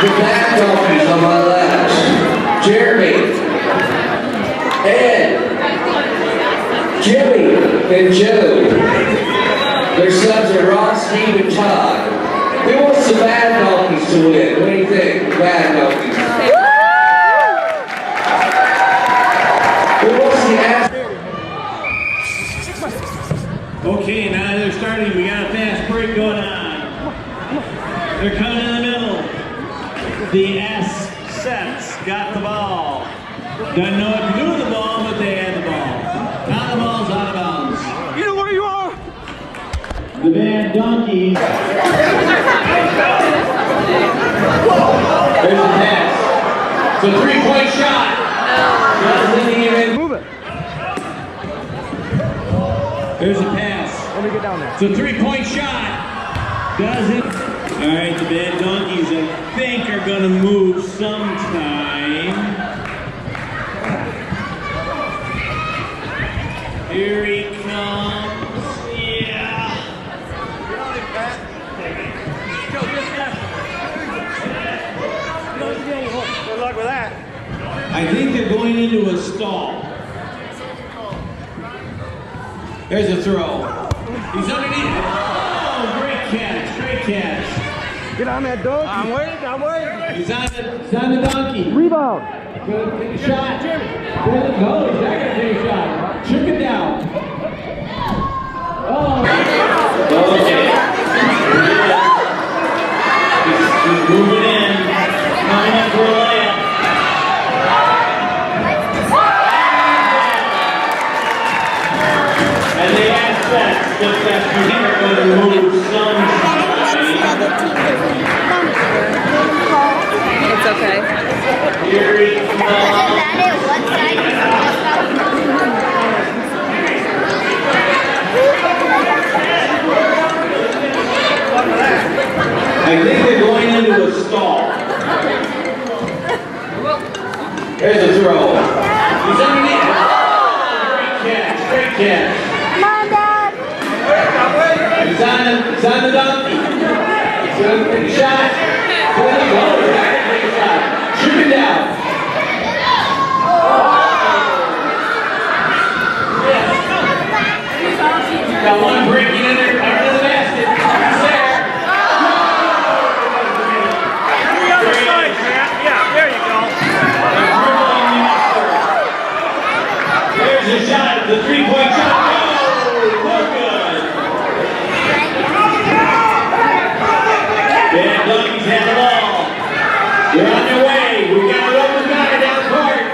The bad donkeys on my left. Jeremy, Ed, Jimmy, and Joe. Their sons are Ross, Steve, and Todd. Who wants the bad donkeys to win? What do you think? The bad donkeys. Who wants the ass? Okay, now they're starting. We got a fast break going on. They're coming in the middle. The S sets got the ball. Doesn't know what to do with the ball, but they had the ball. Now the ball's out of bounds. You know where you are? The bad donkeys. There's the pass. It's a three-point shot. Doesn't even Move it. There's a pass. Let me get down there. It's a three-point shot. Doesn't. All right, the bad donkeys, I think, are going to move sometime. Here he comes. Yeah. Good luck with that. I think they're going into a stall. There's a throw. He's underneath it. Oh, great catch, great catch. Get on that dog. I'm waiting. He's on the donkey. Rebound. Good, take a shot. Jimmy. Good, no, he's not going to take a shot. Shook it down. Oh. Okay. He's moving in. Coming up for a layup. And the assets look that they're going to move some. It's okay. Here he comes. I think they're going into a stall. There's a throw. He's underneath it. Oh, great catch. Come on, Dad. He's on the donkey. He's going to take a shot. There he goes. Take a shot. Shoot it down. Got one breaking in there, under the basket. He's there. Yeah, there you go. There's a shot, the three-point shot. Oh, no good. Bad donkeys have the ball. They're on their way. We've got a rubber guy down the court.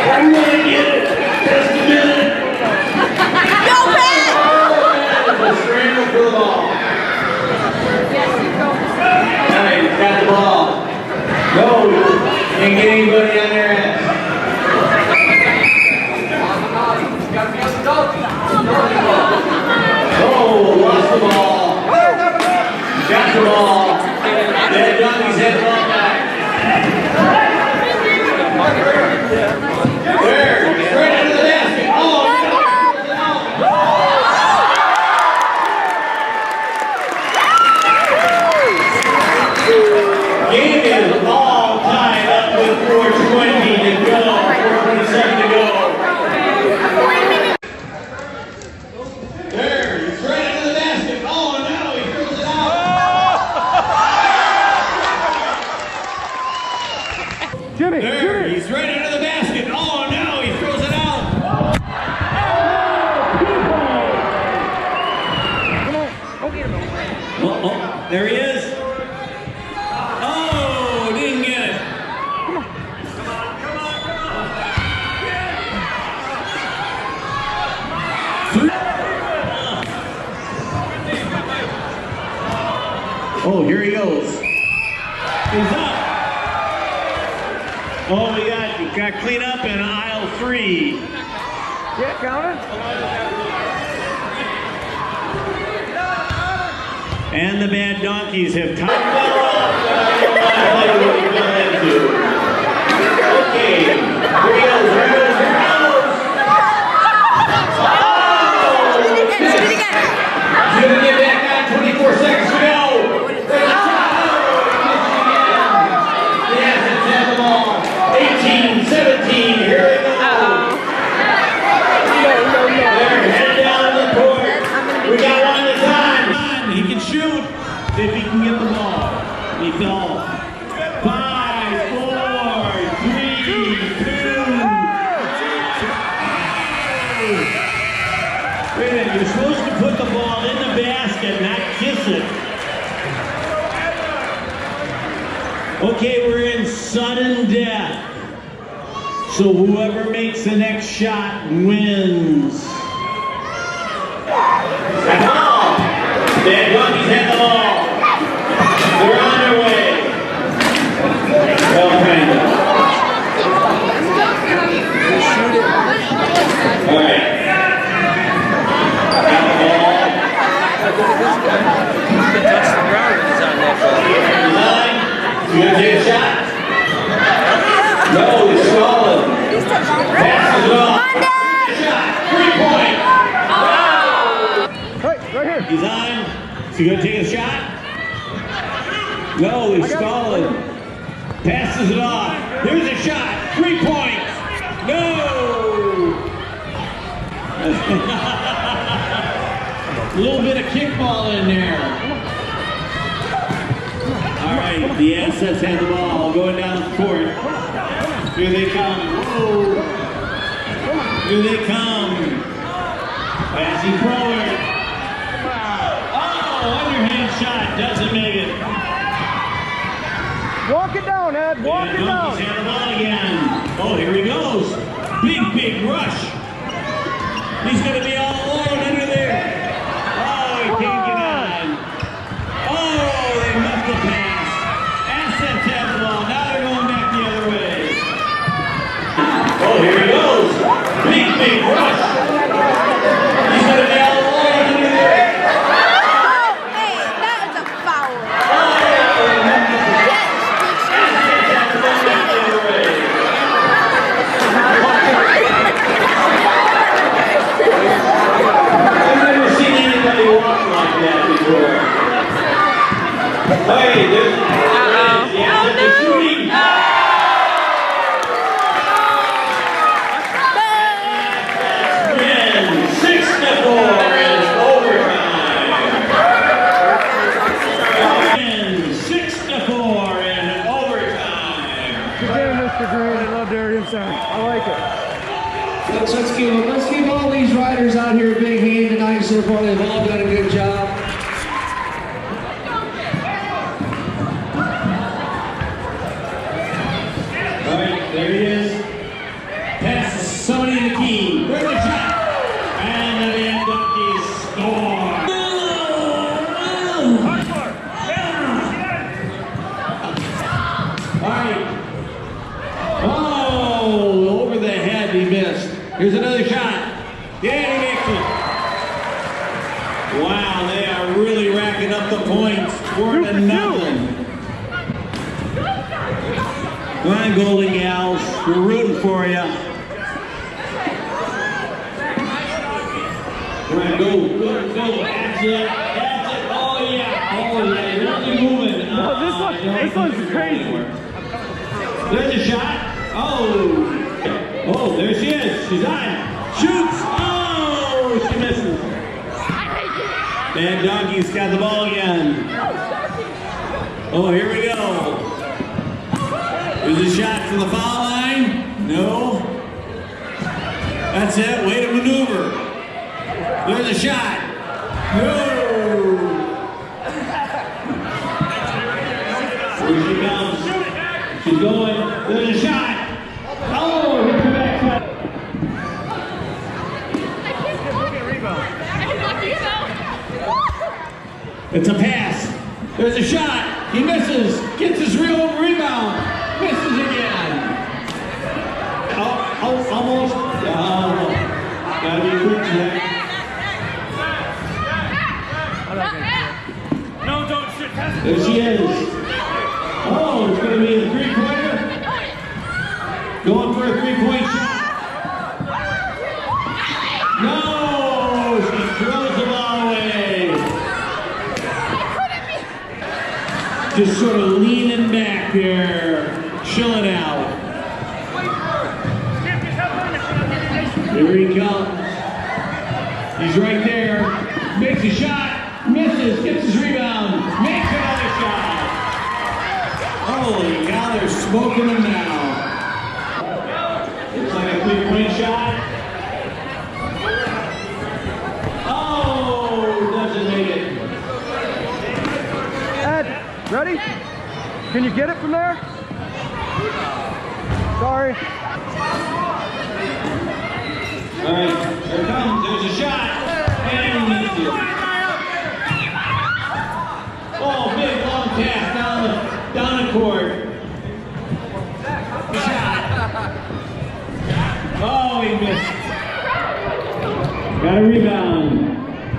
I'm gonna get it. Just a minute. Go back! The scramble for the ball. All right, he's got the ball. No, can't get anybody on their ass. Oh, lost the ball. Got the ball. Dead donkeys had the ball back. There, he's right into the basket. Oh, game is all tied up with 4:20 to go. 4:27 to go. There, he's right into the basket. Oh, no, he throws it out. Jimmy. There, he's right into the basket. Oh, no, he throws it out. Come on. Go get him. Oh, there he is. Oh, didn't get it. Oh, here he goes. He's up. Oh, we got clean up in aisle 3. Yeah, count it. And the bad donkeys have time. nails it. Okay, we're in sudden death. So whoever makes the next shot wins. That's all. Bad Bunnies had the ball. They're on their way. Well, kind of. All right. Got the ball. Nine. You gonna take a shot? No, he's stalling. Passes it off. Shot. 3 point. Hey, right here. He's on. Is he gonna take a shot? No, he's stalling. Passes it off. Here's a shot. 3 points. No. A little bit of kickball in there. All right, the Assets have the ball going down the court. Here they come. Whoa. Here they come. Passing forward. Oh, underhand shot. Doesn't make it. Walk it down, Ed. Walk it down. He's had the ball again. Oh, here he goes. Big rush. He's going to be all alone under there. Oh, he can't get on. Oh, they missed the pass. Assets have the ball. Now they're going back the other way. Oh, here he goes. Big rush. He's going to be all alone under there. Hey, that is a foul. I've never seen anybody walk like that before. Hey, there's the shooting. Win 6-4 in overtime. Win 6-4 in overtime. Good game, Mr. Green. I love Darian Center. I like it. Let's give all these riders out here a big hand tonight so far. They've all done a good job. All right, there he is. Passes somebody in the key. Where's the shot? And the Van Donkeys score. All right. Oh, over the head, he missed. Here's another shot. Yeah, he makes it. Wow, they are really racking up the points. 4-0. Come on, Golden Gals. We're rooting for you. Come on, go. That's it. Oh, yeah. You're really moving. No, this one's crazy. There's a shot. Oh, there she is. She's on. Shoots. Oh, she misses. And Donkey's got the ball again. Oh, here we go. There's a shot from the foul line. No. That's it. Way to maneuver. There's a shot. No. Here she comes. She's going. There's a shot. Oh, hit the back shot. It's a pass. There's a shot. He misses. Gets his real rebound. Misses again. Oh, almost. Gotta be quick today. No, don't shoot. There she is. Oh, it's gonna be a three-pointer. Going for a three-point shot. No, she throws the ball away. Just sort of leaning back here, chilling out. Here he comes. He's right there. Makes a shot. Misses. Gets his rebound. Makes another shot. Holy cow, they're smoking him now. Looks like a three-point shot. Oh, doesn't make it. Can you get it from there? Sorry. All right, here it comes. There's a shot. And he missed it. Oh, big long pass down the court. Shot. Oh, he missed. Got a rebound.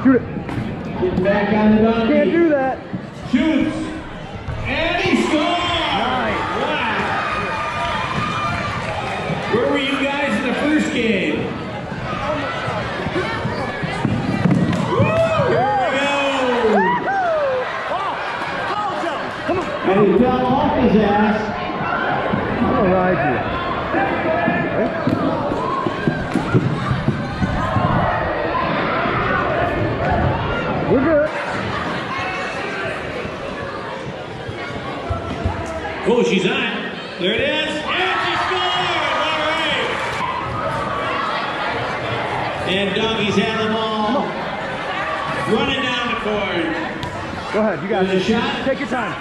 Shoot it. Getting back on the donkey. Can't do that. Shoots. And he scores! Nice. Wow. Where were you guys in the first game? Woo! Here we go! Come on. And he fell off his ass. I'm gonna ride you. We're good. Oh, she's on. There it is. And she scored! All right. And Doggies have the ball. Running down the court. Go ahead, you got There's a it. shot. Take your time.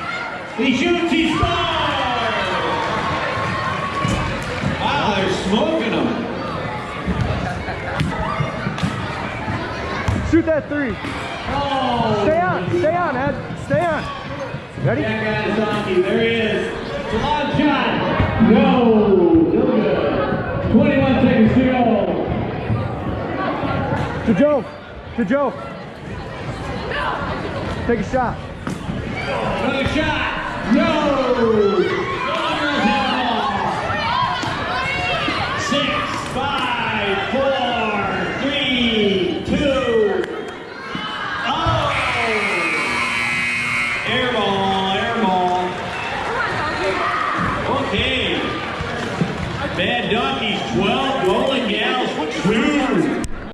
He shoots, he scores! Wow, they're smoking him. Shoot that three. Oh! Stay on, Ed. Stay on. Ready? Back on his donkey, there he is. It's a long shot. No! No good. 21 seconds to go. To Joe. To Joe. Take a shot. Another shot. No!